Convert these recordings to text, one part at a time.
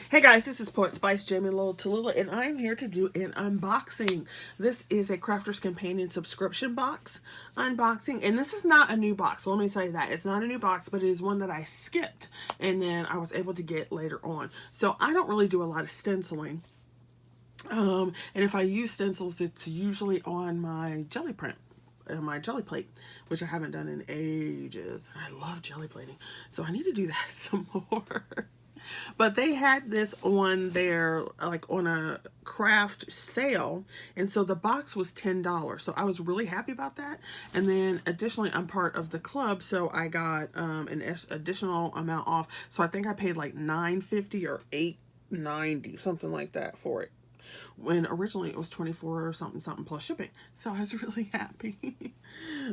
Hey guys, this is Poet Spice, Jamie Little Tallulah, and I'm here to do an unboxing. This is a Crafter's Companion subscription box unboxing, and this is not a new box, so let me tell you that. It's not a new box, but it is one that I skipped, and then I was able to get later on. So I don't really do a lot of stenciling, and if I use stencils, it's usually on my jelly print. My jelly plate, which I haven't done in ages. I love jelly plating, so I need to do that some more. But they had this on their, like on a craft sale, and so the box was $10. So I was really happy about that. And then additionally, I'm part of the club, so I got an additional amount off. So I think I paid like $9.50 or $8.90, something like that for it, when originally it was 24 or something plus shipping. So I was really happy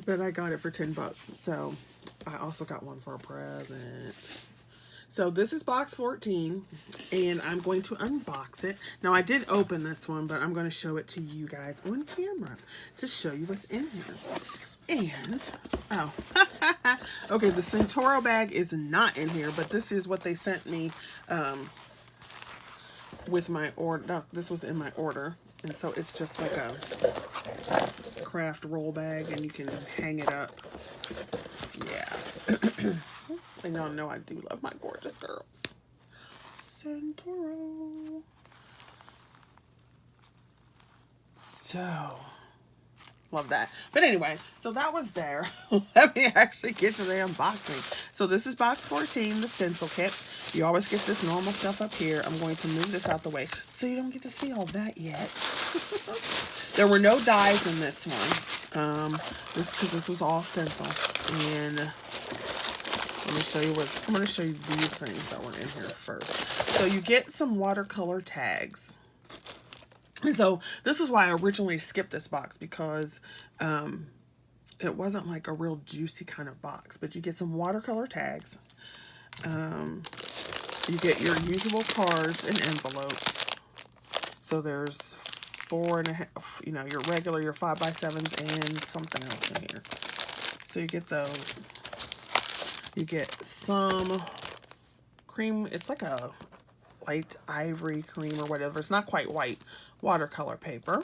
that I got it for 10 bucks. So I also got one for a present. So this is box 14, and I'm going to unbox it. Now I did open this one, but I'm going to show it to you guys on camera to show you what's in here. And, oh, okay, the Centauro bag is not in here, but this is what they sent me with my order. No, this was in my order, and so it's just like a craft roll bag, and you can hang it up. Yeah. And y'all know I do love my gorgeous girls. Centauro. So, love that. But anyway, so that was there. Let me actually get to the unboxing. So this is box 14, the stencil kit. You always get this normal stuff up here. I'm going to move this out the way so you don't get to see all that yet. There were no dies in this one. Because this was all stencil. And let me show you what, I'm going to show you these things that were in here first. So you get some watercolor tags. And so this is why I originally skipped this box, because it wasn't like a real juicy kind of box. But you get some watercolor tags. You get your usual cards and envelopes. So there's 4.5, you know, your regular, your 5x7s, and something else in here. So you get those. You get some cream. It's like a light ivory cream or whatever. It's not quite white. Watercolor paper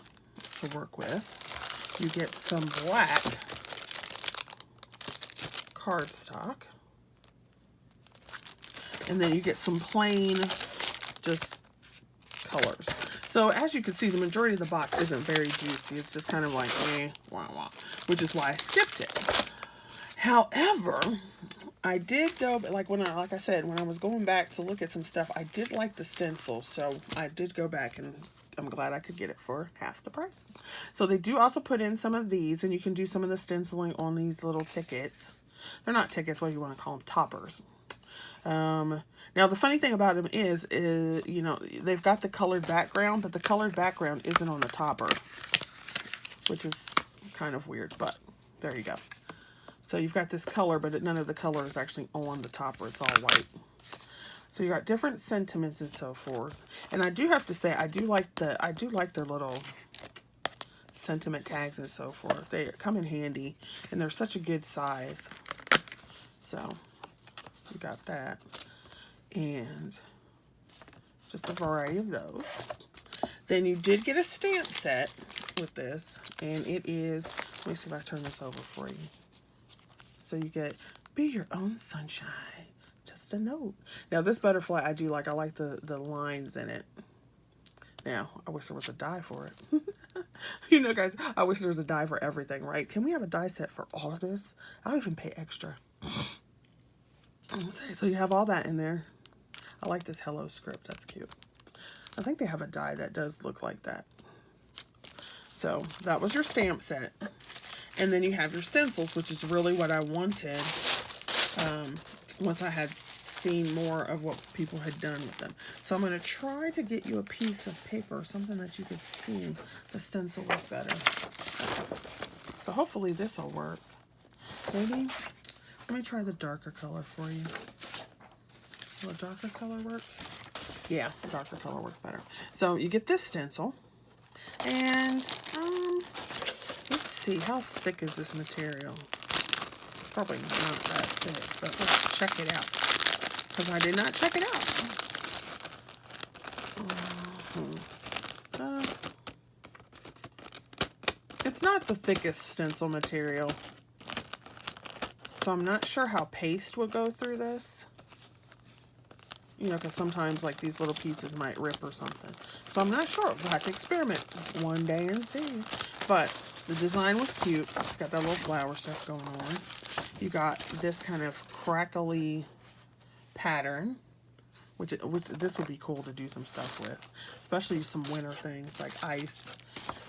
to work with. You get some black cardstock. And then you get some plain just colors. So as you can see, the majority of the box isn't very juicy. It's just kind of like, wah, wah, which is why I skipped it. However, I did go, like I said, when I was going back to look at some stuff, I did like the stencil, so I did go back, and I'm glad I could get it for half the price. So they do also put in some of these, and you can do some of the stenciling on these little tickets. They're not tickets, what do you want to call them? Toppers. Now the funny thing about them is, you know, they've got the colored background, but the colored background isn't on the topper, which is kind of weird, but there you go. So you've got this color, but none of the color is actually on the topper. It's all white. So you got different sentiments and so forth. And I do have to say, I do like their little sentiment tags and so forth. They come in handy, and they're such a good size. So you got that, and just a variety of those. Then you did get a stamp set with this, and it is, let me see if I turn this over for you. So you get, be your own sunshine, just a note. Now this butterfly I do like. I like the lines in it. Now, I wish there was a die for it. You know, guys, I wish there was a die for everything, right? Can we have a die set for all of this? I'll even pay extra. So you have all that in there. I like this hello script. That's cute. I think they have a die that does look like that. So that was your stamp set. And then you have your stencils, which is really what I wanted once I had seen more of what people had done with them. So I'm going to try to get you a piece of paper, something that you could see the stencil look better. So hopefully this will work. Maybe, let me try the darker color for you. Will the darker color work? Yeah, the darker color works better. So you get this stencil, and let's see, how thick is this material? It's probably not that thick, but let's check it out, because I did not check it out. it's not the thickest stencil material. So I'm not sure how paste would go through this. You know, because sometimes like these little pieces might rip or something. So I'm not sure. We'll have to experiment one day and see. But the design was cute. It's got that little flower stuff going on. You got this kind of crackly pattern, which this would be cool to do some stuff with, especially some winter things like ice.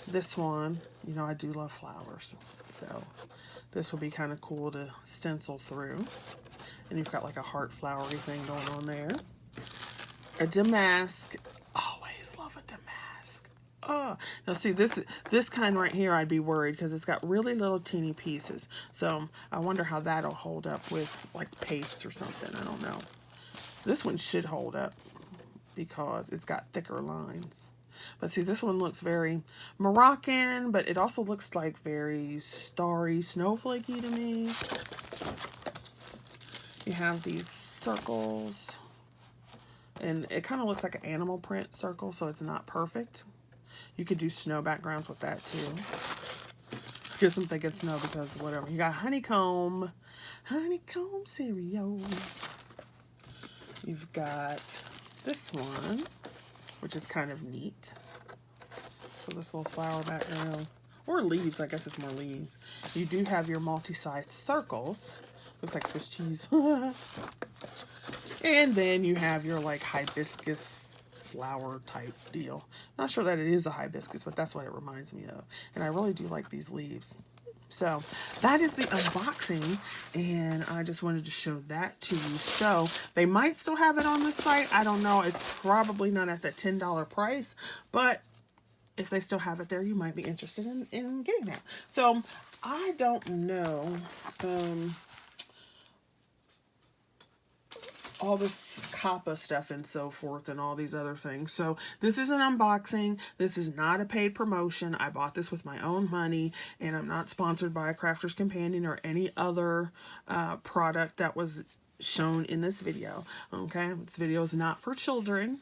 This one, you know, I do love flowers, so this would be kind of cool to stencil through. And you've got like a heart flowery thing going on there. A damask. Always love a damask. Oh, now see this kind right here, I'd be worried because it's got really little teeny pieces. So I wonder how that'll hold up with like paste or something. I don't know. This one should hold up because it's got thicker lines. But see, this one looks very Moroccan, but it also looks like very starry, snowflakey to me. You have these circles. And it kind of looks like an animal print circle, so it's not perfect. You could do snow backgrounds with that too. Because I'm thinking snow because whatever. You got honeycomb cereal. You've got this one, which is kind of neat. So this little flower background. Or leaves, I guess it's more leaves. You do have your multi-sized circles. Looks like Swiss cheese. And then you have your like hibiscus flower type deal. Not sure that it is a hibiscus, but that's what it reminds me of. And I really do like these leaves. So that is the unboxing, and I just wanted to show that to you. So they might still have it on the site. I don't know. It's probably not at that $10 price, but if they still have it there, you might be interested in getting that. So I don't know. All this Kappa stuff and so forth and all these other things. So this is an unboxing. This is not a paid promotion. I bought this with my own money, and I'm not sponsored by a Crafter's Companion or any other product that was shown in this video. Okay, this video is not for children.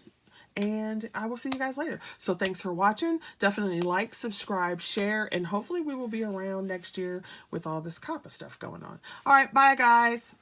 And I will see you guys later. So thanks for watching. Definitely like, subscribe, share, and hopefully we will be around next year with all this Kappa stuff going on. All right, bye guys.